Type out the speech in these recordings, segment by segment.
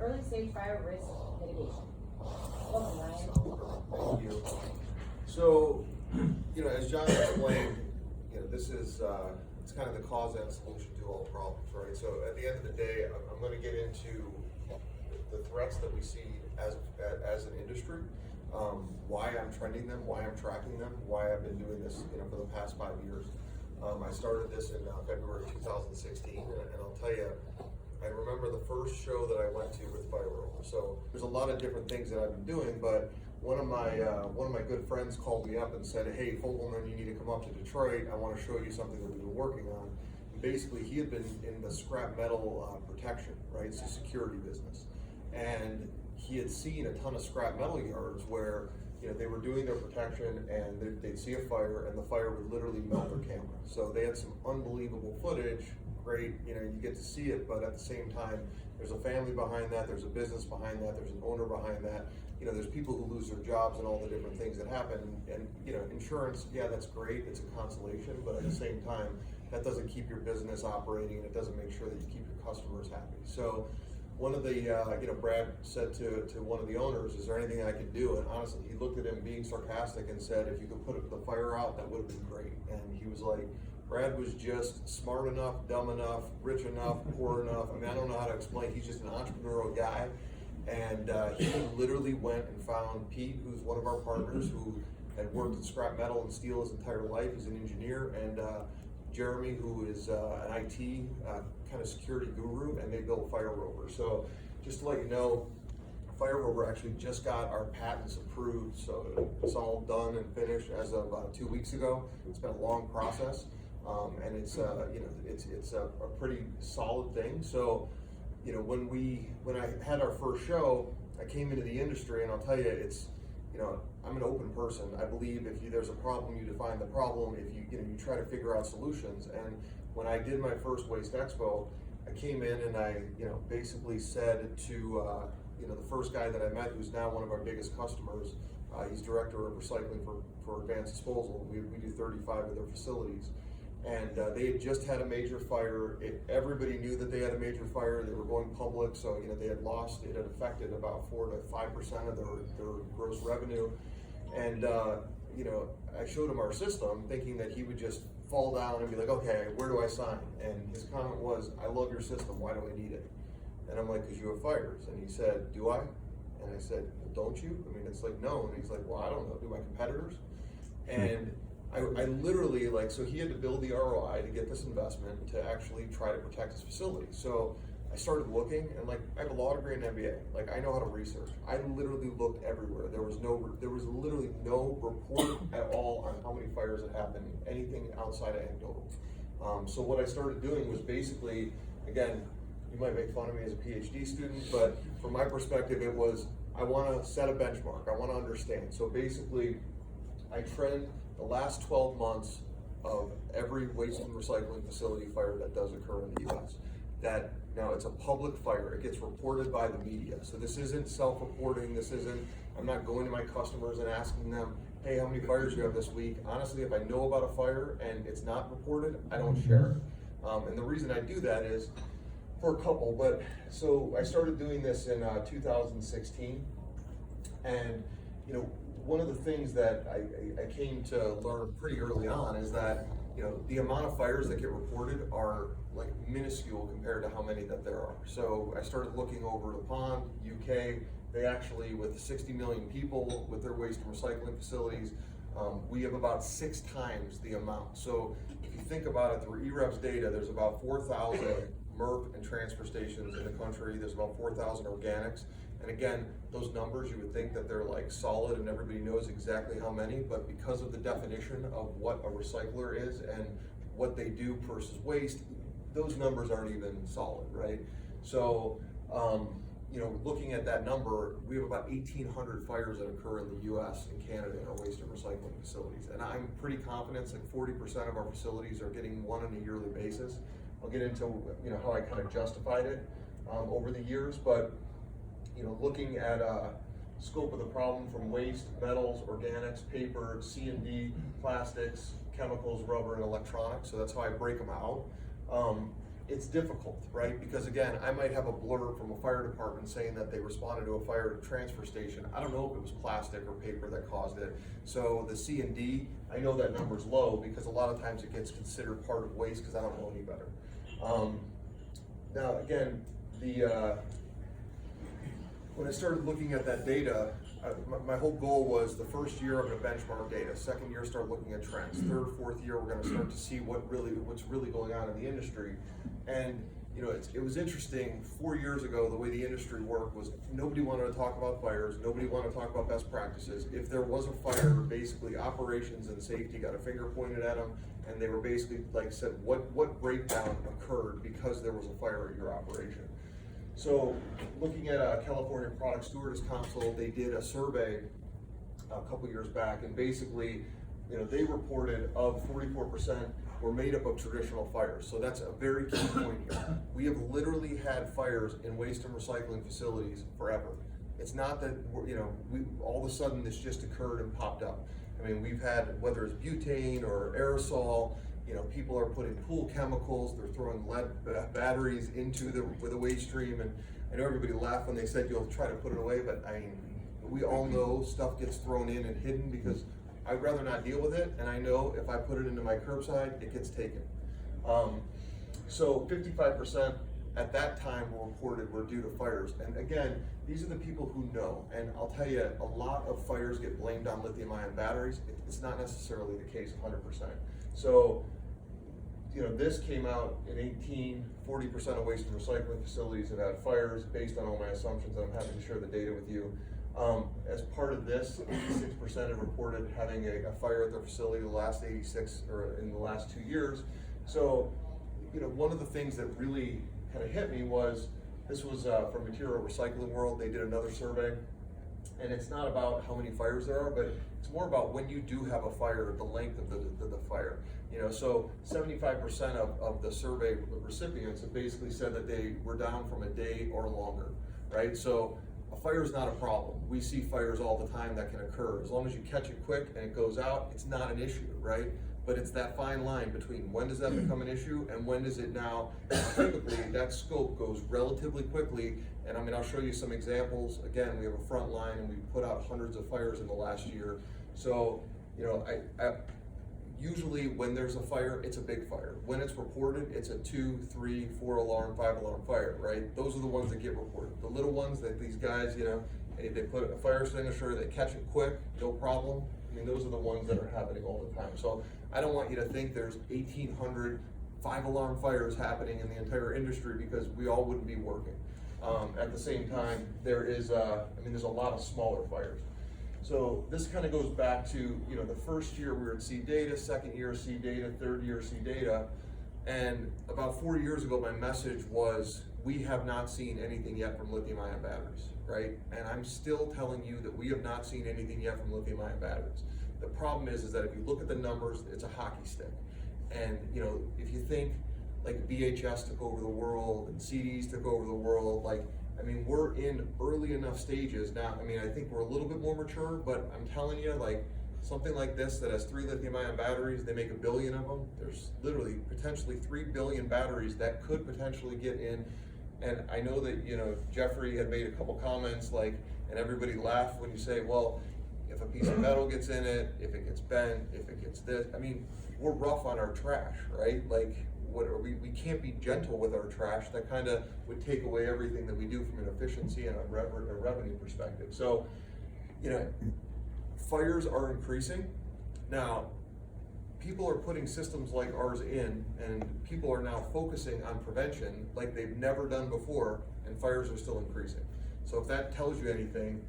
early stage fire risk mitigation. Welcome, Ryan. Thank you. So, as John explained, this is it's kind of the cause and solution to all problems, right? So at the end of the day, I'm going to get into the threats that we see as an industry, why I'm trending them, why I'm tracking them, why I've been doing this, for the past 5 years. I started this in February 2016, and I'll tell you, I remember the first show that I went to with Rover. So there's a lot of different things that I've been doing, but one of my good friends called me up and said, "Hey, Fogelman, you need to come up to Detroit. I want to show you something that we've been working on." And basically, he had been in the scrap metal protection, right? It's a security business, and he had seen a ton of scrap metal yards where they were doing their protection and they'd see a fire and the fire would literally melt their camera. So they had some unbelievable footage. Great, you get to see it, but at the same time, there's a family behind that, there's a business behind that, there's an owner behind that. There's people who lose their jobs and all the different things that happen. And insurance, yeah, that's great, it's a consolation, but at the same time, that doesn't keep your business operating and it doesn't make sure that you keep your customers happy. So one of the, Brad said to one of the owners, "Is there anything I could do?" And honestly, he looked at him being sarcastic and said, "If you could put the fire out, that would have been great." And he was like, Brad was just smart enough, dumb enough, rich enough, poor enough. I mean, I don't know how to explain. He's just an entrepreneurial guy. And he literally went and found Pete, who's one of our partners, who had worked in scrap metal and steel his entire life. He's an engineer. And Jeremy, who is an IT kind of security guru, and they built Rover. So just to let you know, Rover actually just got our patents approved. So it's all done and finished as of 2 weeks ago. It's been a long process. And it's it's a pretty solid thing. So when I had our first show, I came into the industry, and I'll tell you, it's I'm an open person. I believe if there's a problem, you define the problem. If you try to figure out solutions. And when I did my first Waste Expo, I came in and I basically said to the first guy that I met, who's now one of our biggest customers. He's director of recycling for Advanced Disposal. We do 35 of their facilities. And they had just had a major fire. Everybody knew that they had a major fire. They were going public, so they had lost. It had affected about 4 to 5% of their gross revenue. And I showed him our system, thinking that he would just fall down and be like, "Okay, where do I sign?" And his comment was, "I love your system. Why do I need it?" And I'm like, "Because you have fires." And he said, "Do I?" And I said, "Well, don't you?" I mean, it's like, no. And he's like, "Well, I don't know. Do my competitors?" And I literally, so he had to build the ROI to get this investment to actually try to protect his facility. So I started looking, and I have a law degree and MBA. I know how to research. I literally looked everywhere. There was literally no report at all on how many fires had happened, anything outside of anecdotal. So what I started doing was basically, again, you might make fun of me as a PhD student, but from my perspective, it was, I want to set a benchmark. I want to understand. So basically, I trend the last 12 months of every waste and recycling facility fire that does occur in the U.S. That now it's a public fire. It gets reported by the media. So this isn't self-reporting. I'm not going to my customers and asking them, "Hey, how many fires do you have this week?" Honestly, if I know about a fire and it's not reported, I don't share it. And the reason I do that is for a couple, so I started doing this in 2016. And one of the things that I came to learn pretty early on is that the amount of fires that get reported are minuscule compared to how many that there are. So I started looking over the pond, UK. They actually, with 60 million people with their waste and recycling facilities, we have about 6 times the amount. So if you think about it, through EREV's data, there's about 4,000 MRF and transfer stations in the country. There's about 4,000 organics. And again, those numbers, you would think that they're solid and everybody knows exactly how many, but because of the definition of what a recycler is and what they do versus waste, those numbers aren't even solid, right? So, looking at that number, we have about 1,800 fires that occur in the US and Canada in our waste and recycling facilities. And I'm pretty confident 40% of our facilities are getting one on a yearly basis. I'll get into how I kind of justified it over the years, but looking at scope of the problem from waste, metals, organics, paper, C&D, plastics, chemicals, rubber, and electronics. So that's how I break them out. it's difficult, right? Because again, I might have a blurb from a fire department saying that they responded to a fire at a transfer station. I don't know if it was plastic or paper that caused it. So the C&D, I know that number's low because a lot of times it gets considered part of waste because I don't know any better. Now again, when I started looking at that data, my whole goal was the first year I'm gonna benchmark data, second year start looking at trends, third, fourth year we're gonna start to see what's really going on in the industry. And you know, it was interesting, 4 years ago, the way the industry worked was nobody wanted to talk about fires, nobody wanted to talk about best practices. If there was a fire, basically operations and safety got a finger pointed at them, and they were basically like said, what breakdown occurred because there was a fire at your operation. So looking at California Product Stewardess Council, they did a survey a couple years back, and basically, you know, they reported of 44% were made up of traditional fires. So that's a very key point here. We have literally had fires in waste and recycling facilities forever. It's not that, you know, all of a sudden this just occurred and popped up. I mean, we've had, whether it's butane or aerosol, you know, people are putting pool chemicals, they're throwing lead batteries into the waste stream, and I know everybody laughed when they said you'll try to put it away, but I mean, we all know stuff gets thrown in and hidden because I'd rather not deal with it, and I know if I put it into my curbside, it gets taken. So 55% at that time were reported were due to fires, and again, these are the people who know, and I'll tell you, a lot of fires get blamed on lithium-ion batteries. It's not necessarily the case 100%. So, you know, this came out in 18, 40% of waste and recycling facilities have had fires based on all my assumptions. I'm happy to share the data with you. As part of this, 86% have reported having a fire at their facility in the last 2 years. So, you know, one of the things that really kind of hit me was, this was from Material Recycling World. They did another survey, and it's not about how many fires there are, but it's more about when you do have a fire, the length of the fire. You know, so 75% of the survey recipients have basically said that they were down from a day or longer, right? So a fire is not a problem. We see fires all the time that can occur. As long as you catch it quick and it goes out, it's not an issue, right? But it's that fine line between when does that become an issue and when does it now, typically that scope goes relatively quickly. And I mean, I'll show you some examples. Again, we have a front line and we put out hundreds of fires in the last year. So, you know, usually when there's a fire, it's a big fire. When it's reported, it's a 2, 3, 4 alarm, 5 alarm fire, right? Those are the ones that get reported. The little ones that these guys, you know, they put a fire extinguisher, they catch it quick, no problem. I mean, those are the ones that are happening all the time. So I don't want you to think there's 1,800 5-alarm fires happening in the entire industry because we all wouldn't be working. At the same time, there is, there's a lot of smaller fires. So this kind of goes back to, you know, the first year we were at C data, second year C data, third year C data, and about 4 years ago my message was, we have not seen anything yet from lithium-ion batteries, right? And I'm still telling you that we have not seen anything yet from lithium-ion batteries. The problem is that if you look at the numbers, it's a hockey stick. And, you know, if you think like VHS took over the world and CDs took over the world, like, I mean, we're in early enough stages now. I mean, I think we're a little bit more mature, but I'm telling you, like, something like this that has 3 lithium-ion batteries, they make 1 billion of them. There's literally potentially 3 billion batteries that could potentially get in. And I know that, you know, Jeffrey had made a couple comments, like, and everybody laughed when you say, well, if a piece of metal gets in it, if it gets bent, if it gets this, I mean, we're rough on our trash, right? Like, we can't be gentle with our trash. That kind of would take away everything that we do from an efficiency and a revenue perspective. So, you know, fires are increasing. Now, people are putting systems like ours in, and people are now focusing on prevention like they've never done before, and fires are still increasing. So if that tells you anything,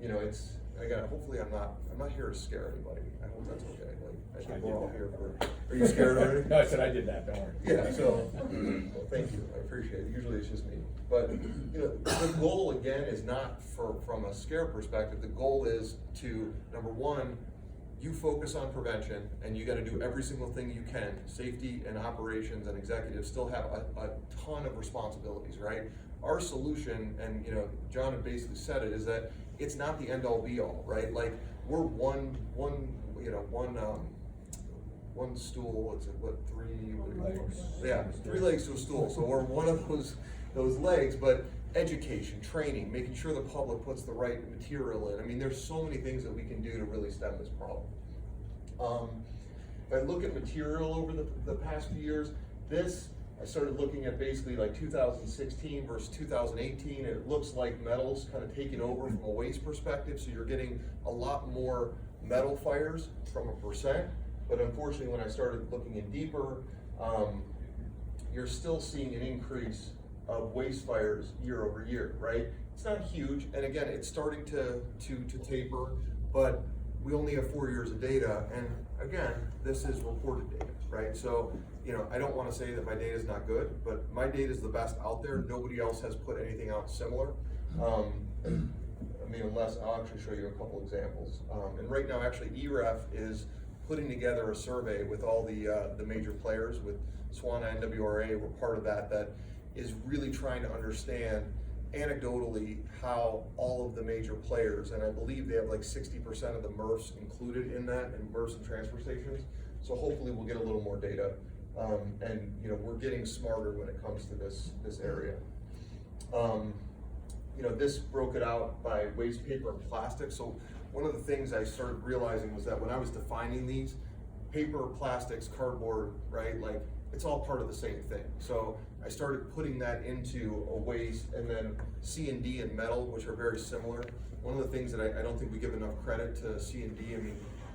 you know, it's, again, hopefully I'm not here to scare anybody. I hope that's okay. Like, I think we're all here for, are you scared already? No, I said I did that, don't worry. Yeah, so, well, thank you, I appreciate it. Usually it's just me. But, you know, the goal again is not from a scare perspective. The goal is to, number one, you focus on prevention, and you gotta do every single thing you can. Safety and operations and executives still have a ton of responsibilities, right? Our solution, and you know, John had basically said it, is that it's not the end all be all, right? Like, we're one one stool, it's what, three legs. Yeah, 3 legs to a stool, so we're one of those legs, but education, training, making sure the public puts the right material in. I mean, there's so many things that we can do to really stem this problem. If I look at material over the past few years, I started looking at basically like 2016 versus 2018, and it looks like metal's kind of taking over from a waste perspective, so you're getting a lot more metal fires from a percent, but unfortunately when I started looking in deeper, you're still seeing an increase of waste fires year over year, right? It's not huge, and again, it's starting to taper, but we only have 4 years of data, and again, this is reported data, right? So, I don't want to say that my data is not good, but my data is the best out there. Nobody else has put anything out similar. Unless I'll actually show you a couple examples. And right now, actually, EREF is putting together a survey with all the major players, with SWANA, NWRA, we're part of that is really trying to understand anecdotally how all of the major players, and I believe they have like 60% of the MRFs included in that, and MRFs and transfer stations. So hopefully we'll get a little more data, and we're getting smarter when it comes to this area. This broke it out by waste paper and plastic. So one of the things I started realizing was that when I was defining these, paper, plastics, cardboard, right, like it's all part of the same thing. So I started putting that into a waste, and then C&D and metal, which are very similar. One of the things that I don't think we give enough credit to C&D,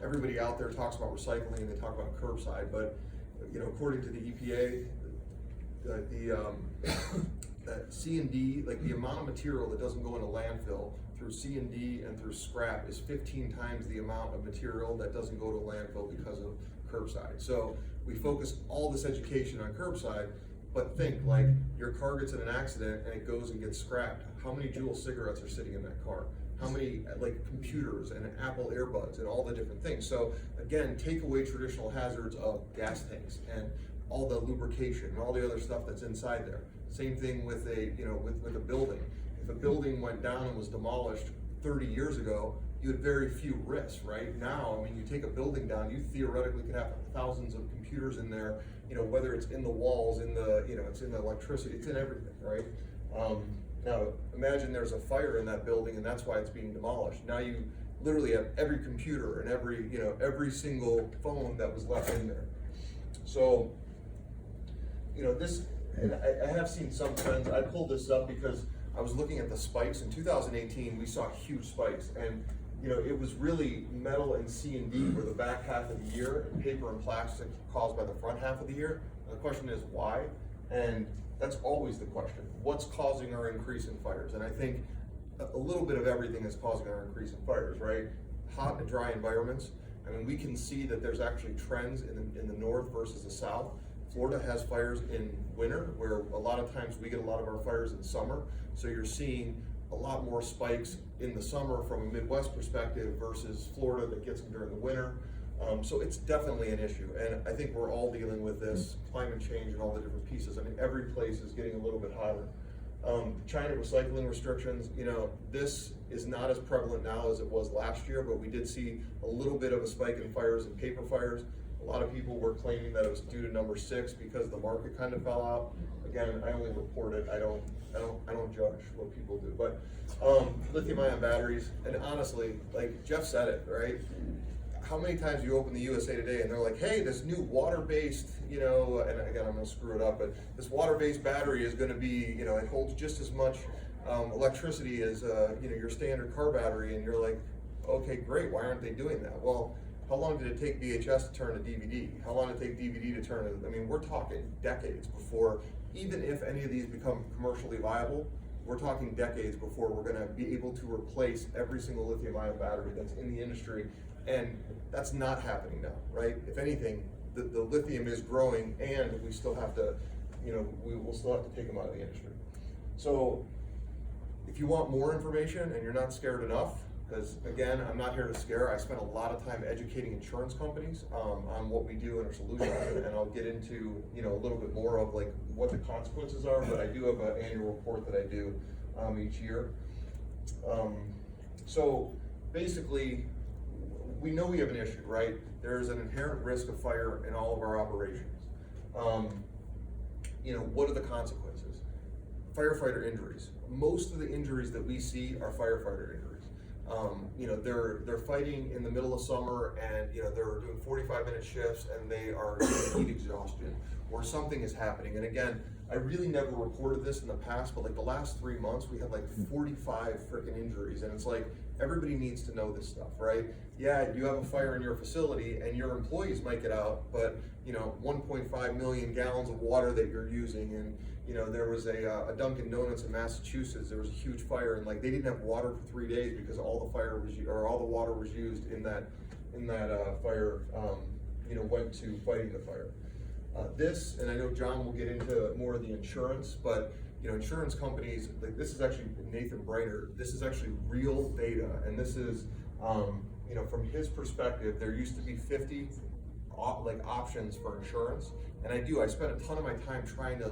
everybody out there talks about recycling and they talk about curbside, but according to the EPA, that C&D, like the amount of material that doesn't go in a landfill through C&D and through scrap is 15 times the amount of material that doesn't go to landfill because of curbside. So we focus all this education on curbside, but think like your car gets in an accident and it goes and gets scrapped. How many Juul cigarettes are sitting in that car? How many like computers and Apple earbuds and all the different things? So again, take away traditional hazards of gas tanks and all the lubrication and all the other stuff that's inside there. Same thing with with a building. If a building went down and was demolished 30 years ago, you had very few risks, right? Now, you take a building down, you theoretically could have thousands of computers in there, whether it's in the walls, it's in the electricity, it's in everything, right? Now, imagine there's a fire in that building and that's why it's being demolished. Now you literally have every computer and every single phone that was left in there. So, and I have seen some trends. I pulled this up because I was looking at the spikes. In 2018, we saw huge spikes, and it was really metal and C&D were the back half of the year, and paper and plastic caused by the front half of the year. And the question is why? And that's always the question. What's causing our increase in fires? And I think a little bit of everything is causing our increase in fires, right? Hot and dry environments. We can see that there's actually trends in the north versus the south. Florida has fires in winter, where a lot of times we get a lot of our fires in summer. So you're seeing a lot more spikes in the summer from a Midwest perspective versus Florida that gets them during the winter. So it's definitely an issue. And I think we're all dealing with this climate change and all the different pieces. Every place is getting a little bit hotter. China recycling restrictions, this is not as prevalent now as it was last year, but we did see a little bit of a spike in fires and paper fires. A lot of people were claiming that it was due to number 6 because the market kind of fell out. Again, I only report it. I don't judge what people do. But lithium-ion batteries, and honestly, like Jeff said it, right? How many times you open the USA Today and they're like, hey, this new water-based, and again, I'm gonna screw it up, but this water-based battery is gonna be, it holds just as much electricity as, your standard car battery, and you're like, okay, great, why aren't they doing that? Well, how long did it take VHS to turn to DVD? How long did it take DVD to turn to, we're talking decades before, even if any of these become commercially viable, we're talking decades before we're gonna be able to replace every single lithium-ion battery that's in the industry, and that's not happening now, right? If anything, the lithium is growing, and we still have to, we will still have to take them out of the industry. So, if you want more information and you're not scared enough, because again, I'm not here to scare. I spent a lot of time educating insurance companies on what we do and our solutions, and I'll get into a little bit more of like what the consequences are. But I do have an annual report that I do each year. So basically, we know we have an issue, right? There's an inherent risk of fire in all of our operations. You know, what are the consequences? Firefighter injuries. Most of the injuries that we see are firefighter injuries. You know, they're fighting in the middle of summer, and you know they're doing 45-minute shifts, and they are getting heat exhaustion, or something is happening. And again, I really never reported this in the past, but like the last 3 months, we had like 45 freaking injuries, and it's like everybody needs to know this stuff, right? Yeah, you have a fire in your facility, and your employees might get out, but you know, 1.5 million gallons of water that you're using, and you know, there was a Dunkin' Donuts in Massachusetts. There was a huge fire, and like they didn't have water for 3 days because all the water was used in that fire. You know, went to fighting the fire. This, and I know John will get into more of the insurance, but you know, insurance companies, like this is actually Nathan Breiter. This is actually real data, and this is, you know, from his perspective, there used to be 50 options for insurance, and I spent a ton of my time trying to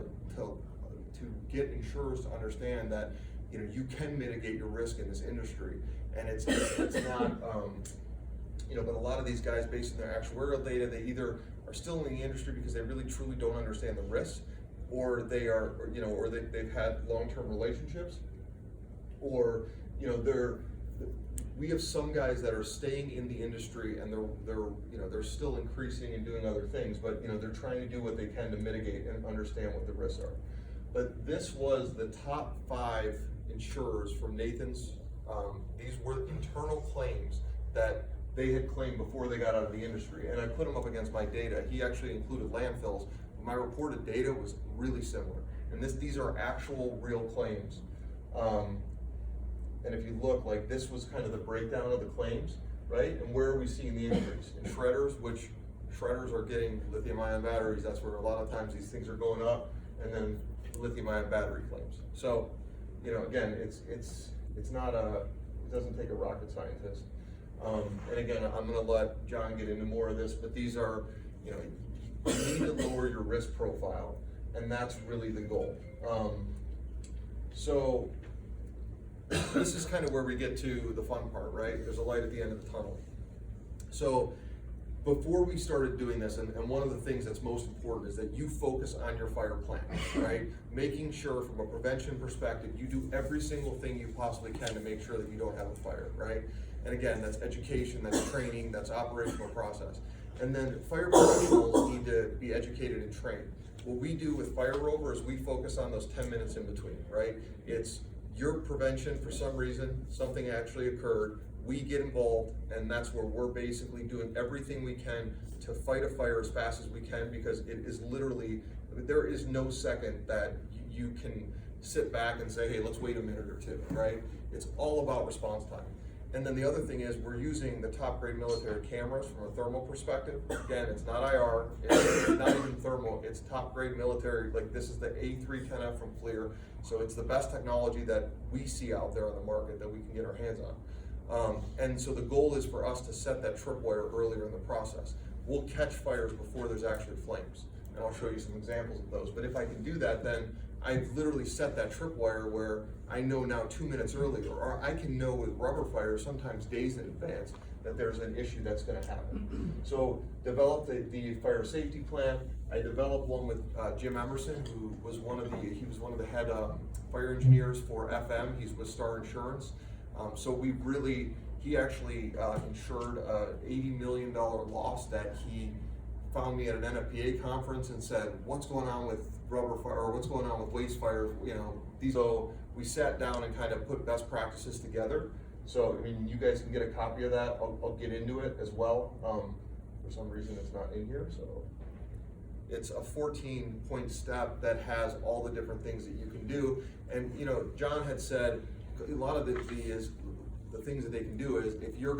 get insurers to understand that, you know, you can mitigate your risk in this industry, and it's not, you know, but a lot of these guys, based on their actuarial data, they either are still in the industry because they really truly don't understand the risks, or they are, you know, or they've had long-term relationships, or you know, we have some guys that are staying in the industry, and they're you know, they're still increasing and doing other things, but you know, they're trying to do what they can to mitigate and understand what the risks are. But this was the top 5 insurers from Nathan's. These were internal claims that they had claimed before they got out of the industry, and I put them up against my data. He actually included landfills. My reported data was really similar, and these are actual real claims. And if you look, like this was kind of the breakdown of the claims, right? And where are we seeing the increase? In shredders, which shredders are getting lithium-ion batteries. That's where a lot of times these things are going up, and then lithium-ion battery claims. So, you know, again, it's not it doesn't take a rocket scientist. And again, I'm going to let John get into more of this, but these are, you know, you need to lower your risk profile, and that's really the goal. So this is kind of where we get to the fun part, right? There's a light at the end of the tunnel. So before we started doing this, and one of the things that's most important is that you focus on your fire plan, right? Making sure from a prevention perspective, you do every single thing you possibly can to make sure that you don't have a fire, right? And again, that's education, that's training, that's operational process. And then fire professionals need to be educated and trained. What we do with Fire Rover is we focus on those 10 minutes in between, right? It's your prevention. For some reason, something actually occurred. We get involved, and that's where we're basically doing everything we can to fight a fire as fast as we can, because it is literally, there is no second that you can sit back and say, hey, let's wait a minute or two, right? It's all about response time. And then the other thing is we're using the top grade military cameras from a thermal perspective. Again, it's not IR, it's not even thermal, it's top grade military. Like this is the A310F from FLIR. So it's the best technology that we see out there on the market that we can get our hands on. And so the goal is for us to set that tripwire earlier in the process. We'll catch fires before there's actually flames. And I'll show you some examples of those. But if I can do that, then I've literally set that tripwire where I know now 2 minutes earlier, or I can know with rubber fires sometimes days in advance that there's an issue that's going to happen. So develop the fire safety plan. I developed one with Jim Emerson, who was one of the head fire engineers for FM. He's with Star Insurance. So he actually insured a $80 million loss that he found me at an NFPA conference and said, what's going on with rubber fire, or what's going on with waste fires, you know, so we sat down and kind of put best practices together. So, I mean, you guys can get a copy of that. I'll get into it as well. For some reason it's not in here, so. It's a 14-point step that has all the different things that you can do. And, you know, John had said, a lot of the things that they can do is, if you're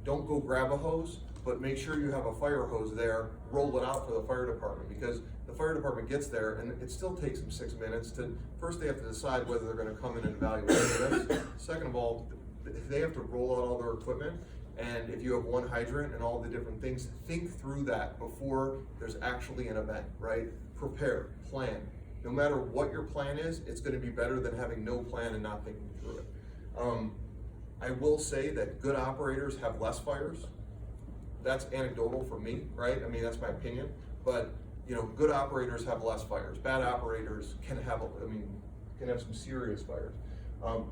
don't go grab a hose, but make sure you have a fire hose there, roll it out for the fire department, because the fire department gets there and it still takes them 6 minutes to, first they have to decide whether they're gonna come in and evaluate this. Second of all, they have to roll out all their equipment, and if you have one hydrant and all the different things, think through that before there's actually an event, right? Prepare, plan. No matter what your plan is, it's gonna be better than having no plan and not thinking through it. I will say that good operators have less fires. that's anecdotal for me, right? I mean, that's my opinion, but you know, good operators have less fires. Bad operators can have, can have some serious fires.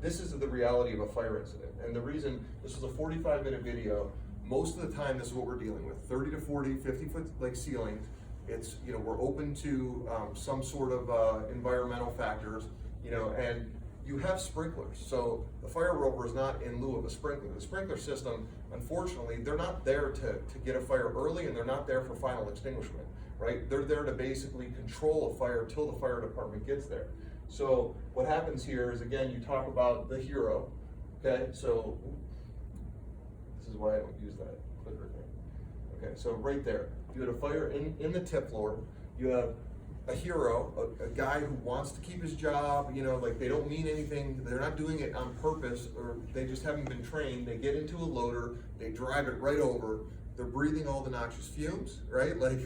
This is the reality of a fire incident. And the reason, this was a 45-minute video. Most of the time, this is what we're dealing with, 30 to 40, 50-foot like ceilings. It's, you know, we're open to some sort of environmental factors, you know, and you have sprinklers. So the fire rover is not in lieu of a sprinkler. The sprinkler system, unfortunately, they're not there to get a fire early, and they're not there for final extinguishment, right? They're there to basically control a fire till the fire department gets there. So what happens here is, again, you talk about the hero, okay? So this is why I don't use that clicker thing. Okay, so right there, you had a fire in the tip floor. You have a hero, a guy who wants to keep his job, you know, like they don't mean anything, they're not doing it on purpose, or they just haven't been trained. They get into a loader, they drive it right over, they're breathing all the noxious fumes, right? Like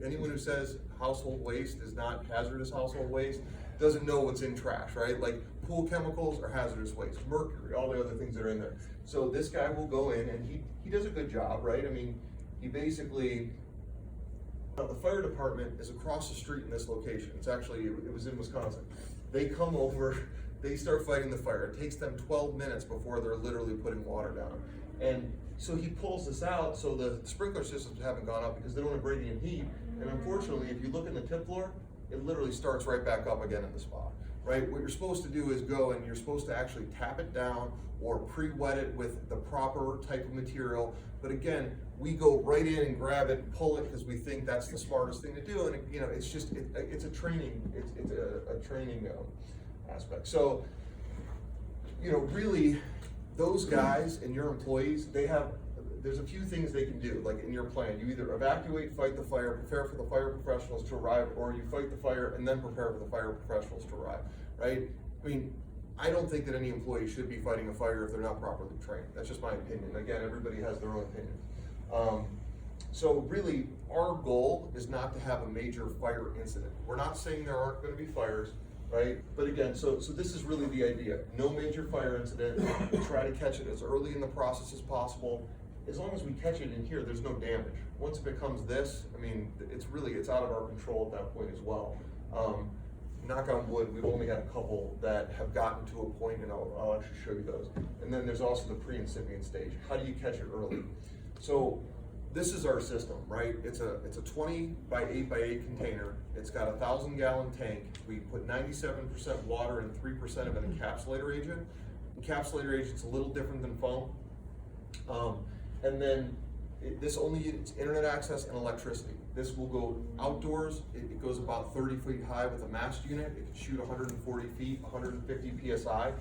anyone who says household waste is not hazardous household waste doesn't know what's in trash, right? Like pool chemicals are hazardous waste, mercury, all the other things that are in there. So this guy will go in and he does a good job, right? I mean, he basically, the fire department is across the street in this location. It's actually, it was in Wisconsin. They come over, they start fighting the fire. It takes them 12 minutes before they're literally putting water down. And so he pulls this out, so the sprinkler systems haven't gone up because they don't have radiant heat. And unfortunately, if you look in the tip floor, it literally starts right back up again in the spot, right? What you're supposed to do is go and you're supposed to actually tap it down or pre-wet it with the proper type of material. But again, we go right in and grab it and pull it because we think that's the smartest thing to do. And you know, it's just, it's a training, it's a training aspect. So, you know, really those guys and your employees, there's a few things they can do, like in your plan. You either evacuate, fight the fire, prepare for the fire professionals to arrive, or you fight the fire and then prepare for the fire professionals to arrive, right? I mean, I don't think that any employee should be fighting a fire if they're not properly trained. That's just my opinion. Again, everybody has their own opinion. So really, our goal is not to have a major fire incident. We're not saying there aren't going to be fires, right? But again, so this is really the idea. No major fire incident. We try to catch it as early in the process as possible. As long as we catch it in here, there's no damage. Once it becomes this, I mean, it's out of our control at that point as well. Knock on wood, we've only had a couple that have gotten to a point, and I'll actually show you those. And then there's also the pre-incipient stage. How do you catch it early? So this is our system, right? It's a 20 by 8 by 8 container. It's got a 1,000-gallon tank. We put 97% water and 3% of an encapsulator agent. Encapsulator agent's a little different than foam. And then this only uses internet access and electricity. This will go outdoors. It goes about 30 feet high with a mast unit. It can shoot 140 feet, 150 PSI.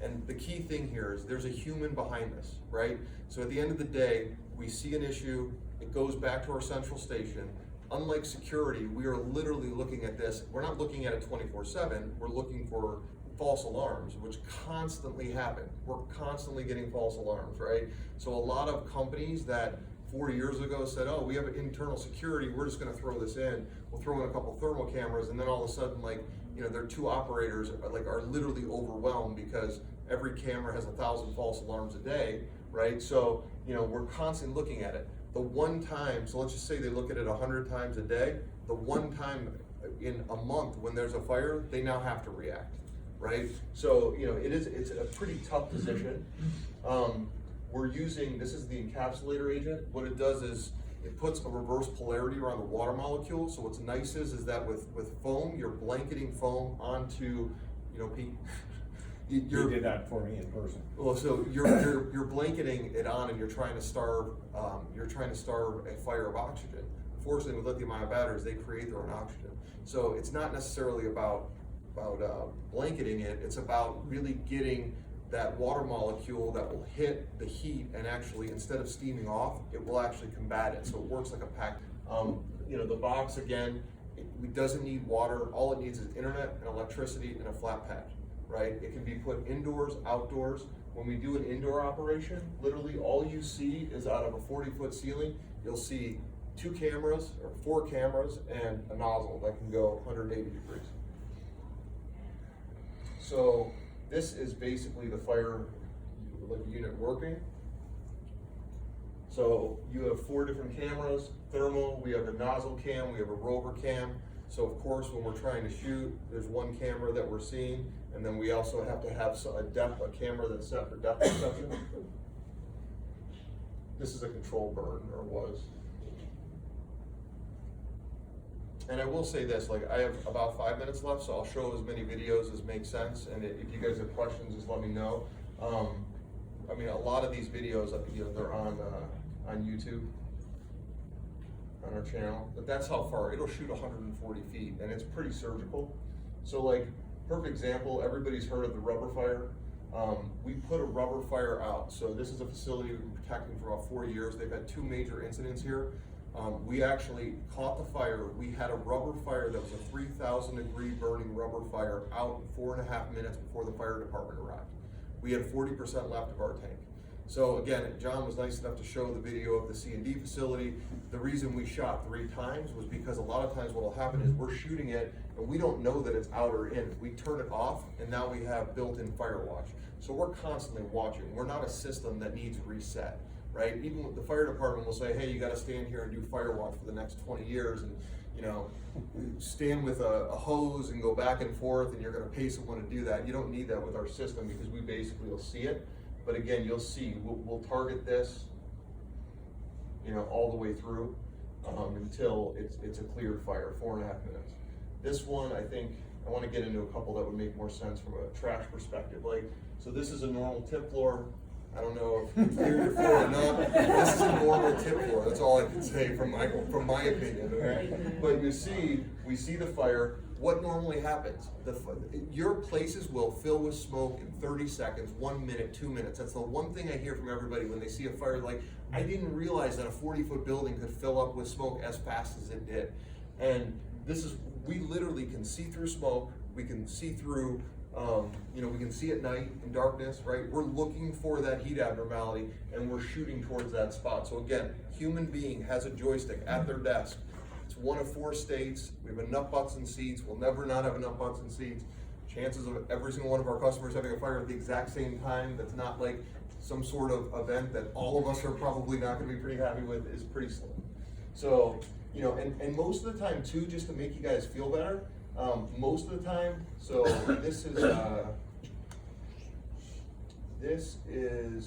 And the key thing here is there's a human behind this, right? So at the end of the day, we see an issue, it goes back to our central station. Unlike security, we are literally looking at this. We're not looking at it 24/7. We're looking for false alarms, which constantly happen. We're constantly getting false alarms, right? So a lot of companies that 4 years ago said, oh, we have internal security, we're just gonna throw this in. We'll throw in a couple thermal cameras, and then all of a sudden, like, you know, their two operators are literally overwhelmed because every camera has 1,000 false alarms a day, right? So, you know, we're constantly looking at it. The one time, so let's just say they look at it 100 times a day, the one time in a month when there's a fire, they now have to react, right? So, you know, it's a pretty tough position. We're using, this is the encapsulator agent. What it does is it puts a reverse polarity around the water molecule. So what's nice is that with foam, you're blanketing foam onto, you know, Pete, you did that for me in person. Well, so you're blanketing it on, and you're trying to starve a fire of oxygen. Unfortunately, with lithium-ion batteries, they create their own oxygen. So it's not necessarily about blanketing it. It's about really getting that water molecule that will hit the heat, and actually, instead of steaming off, it will actually combat it. So it works like a pack. You know, the box, again, it doesn't need water. All it needs is internet and electricity and a flat pad, right? It can be put indoors, outdoors. When we do an indoor operation, literally all you see is out of a 40-foot ceiling, you'll see 2 cameras or 4 cameras and a nozzle that can go 180 degrees. So this is basically the fire unit working. So you have 4 different cameras, thermal, we have a nozzle cam, we have a Rover cam. So of course, when we're trying to shoot, there's one camera that we're seeing, and then we also have to have a camera that's set for depth perception. This is a control burn, or was. And I will say this, like, I have about 5 minutes left, so I'll show as many videos as make sense, and if you guys have questions, just let me know. I mean, a lot of these videos, you know, they're on YouTube, on our channel, but that's how far, it'll shoot 140 feet, and it's pretty surgical. So like, perfect example, everybody's heard of the rubber fire. We put a rubber fire out, so this is a facility we've been protecting for about 4 years. They've had 2 major incidents here. We actually caught the fire. We had a rubber fire that was a 3,000 degree burning rubber fire out in 4.5 minutes before the fire department arrived. We had 40% left of our tank. So again, John was nice enough to show the video of the C&D facility. The reason we shot 3 times was because a lot of times what will happen is we're shooting it and we don't know that it's out or in. We turn it off and now we have built-in fire watch. So we're constantly watching. We're not a system that needs reset, right? Even the fire department will say, hey, you gotta stand here and do fire watch for the next 20 years and, you know, stand with a hose and go back and forth and you're gonna pay someone to do that. You don't need that with our system because we basically will see it. But again, you'll see, we'll target this, you know, all the way through until it's a cleared fire, 4.5 minutes. This one, I think, I wanna get into a couple that would make more sense from a trash perspective. Like, so this is a normal tip floor. I don't know if you cleared your floor or not. This is a normal tip floor. That's all I can say from my opinion, okay? But you see, we see the fire. What normally happens? Your places will fill with smoke in 30 seconds, 1 minute, 2 minutes. That's the one thing I hear from everybody when they see a fire. Like, I didn't realize that a 40-foot building could fill up with smoke as fast as it did. And this is, we literally can see through smoke. We can see through, you know, we can see at night in darkness, right? We're looking for that heat abnormality and we're shooting towards that spot. So again, human being has a joystick at their desk. It's one of 4 states. We have enough butts and seats. We'll never not have enough butts and seats. Chances of every single one of our customers having a fire at the exact same time, that's not like some sort of event that all of us are probably not gonna be pretty happy with, is pretty slim. So, you know, and most of the time too, just to make you guys feel better, most of the time, so this is,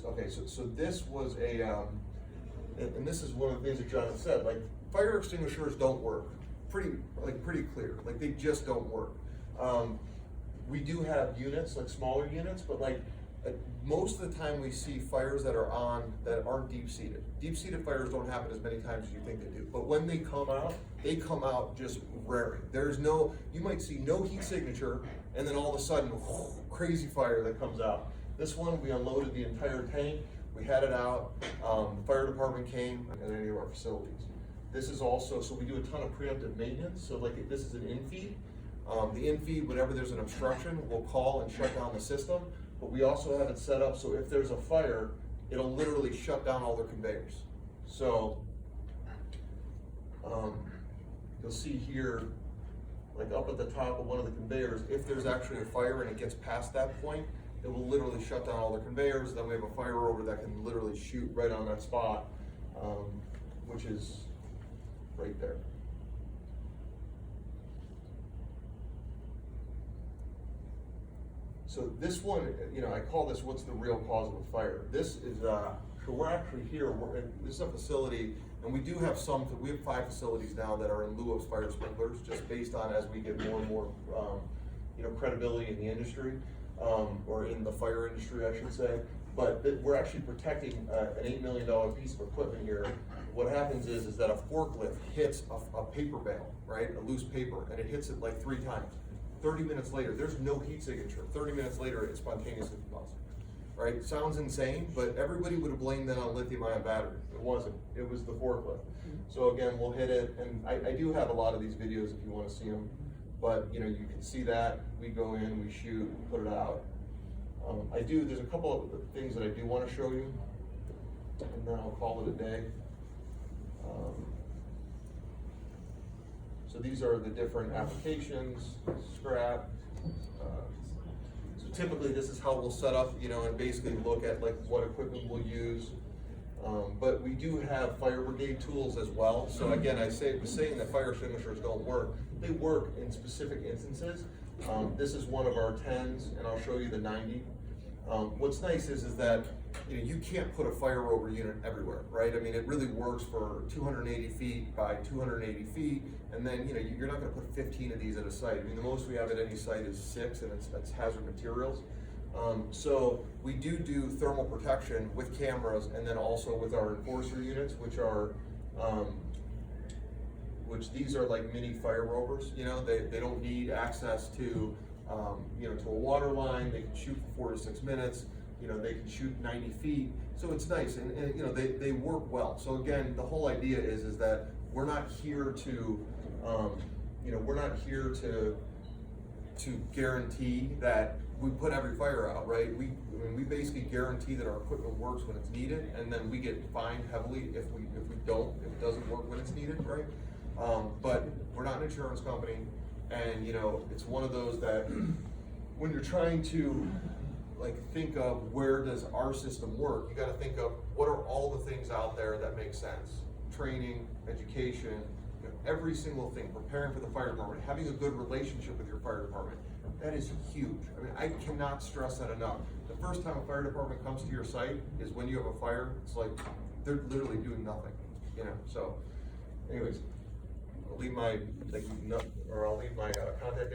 okay, so this was a, and this is one of the things that John had said, like, fire extinguishers don't work. Pretty clear, like they just don't work. We do have units, like smaller units, but like most of the time we see fires that are on, that aren't deep-seated. Deep-seated fires don't happen as many times as you think they do, but when they come out just raring. There's no, you might see no heat signature, and then all of a sudden, crazy fire that comes out. This one, we unloaded the entire tank, we had it out, the fire department came at any of our facilities. This is also, so we do a ton of preemptive maintenance, so like if this is an in-feed, the in-feed, whenever there's an obstruction, we'll call and shut down the system, but we also have it set up so if there's a fire, it'll literally shut down all the conveyors. So, you'll see here, like up at the top of one of the conveyors, if there's actually a fire and it gets past that point, it will literally shut down all the conveyors. Then we have a fire rover that can literally shoot right on that spot, which is right there. So this one, you know, I call this what's the real cause of a fire. This is, so we're actually here, this is a facility, and we do have we have 5 facilities now that are in lieu of fire sprinklers, just based on as we get more and more, you know, credibility in the industry, or in the fire industry, I should say. But we're actually protecting an $8 million piece of equipment here. What happens is that a forklift hits a paper bale, right, a loose paper, and it hits it like 3 times. 30 minutes later, there's no heat signature. 30 minutes later, it spontaneously combusts, right? Sounds insane, but everybody would have blamed that on lithium-ion batteries. It wasn't, it was the forklift. So again, we'll hit it, and I do have a lot of these videos if you want to see them, but you know, you can see that, we go in, we shoot, we put it out. There's a couple of things that I do want to show you, and then I'll call it a day. So these are the different applications, scrap. So typically this is how we'll set up, you know, and basically look at like what equipment we'll use. But we do have fire brigade tools as well. So again, was saying that fire extinguishers don't work. They work in specific instances. This is one of our 10s, and I'll show you the 90. What's nice is that you can't put a fire Rover unit everywhere, right? I mean, it really works for 280 feet by 280 feet, and then you're not going to put 15 of these at a site. I mean, the most we have at any site is 6, and it's hazard materials. So we do thermal protection with cameras, and then also with our enforcer units, which these are like mini fire Rovers. They don't need access to to a water line. They can shoot for 4 to 6 minutes. They can shoot 90 feet. So it's nice, and they work well. So again, the whole idea is that we're not here to guarantee that we put every fire out, right? We basically guarantee that our equipment works when it's needed, and then we get fined heavily if it doesn't work when it's needed, right? But we're not an insurance company, and it's one of those that when you're trying to think of where does our system work, you got to think of what are all the things out there that make sense: training, education, every single thing, preparing for the fire department, having a good relationship with your fire department. That is huge. I mean, I cannot stress that enough. The first time a fire department comes to your site is when you have a fire. It's like they're literally doing nothing, So, anyways, I'll leave my contact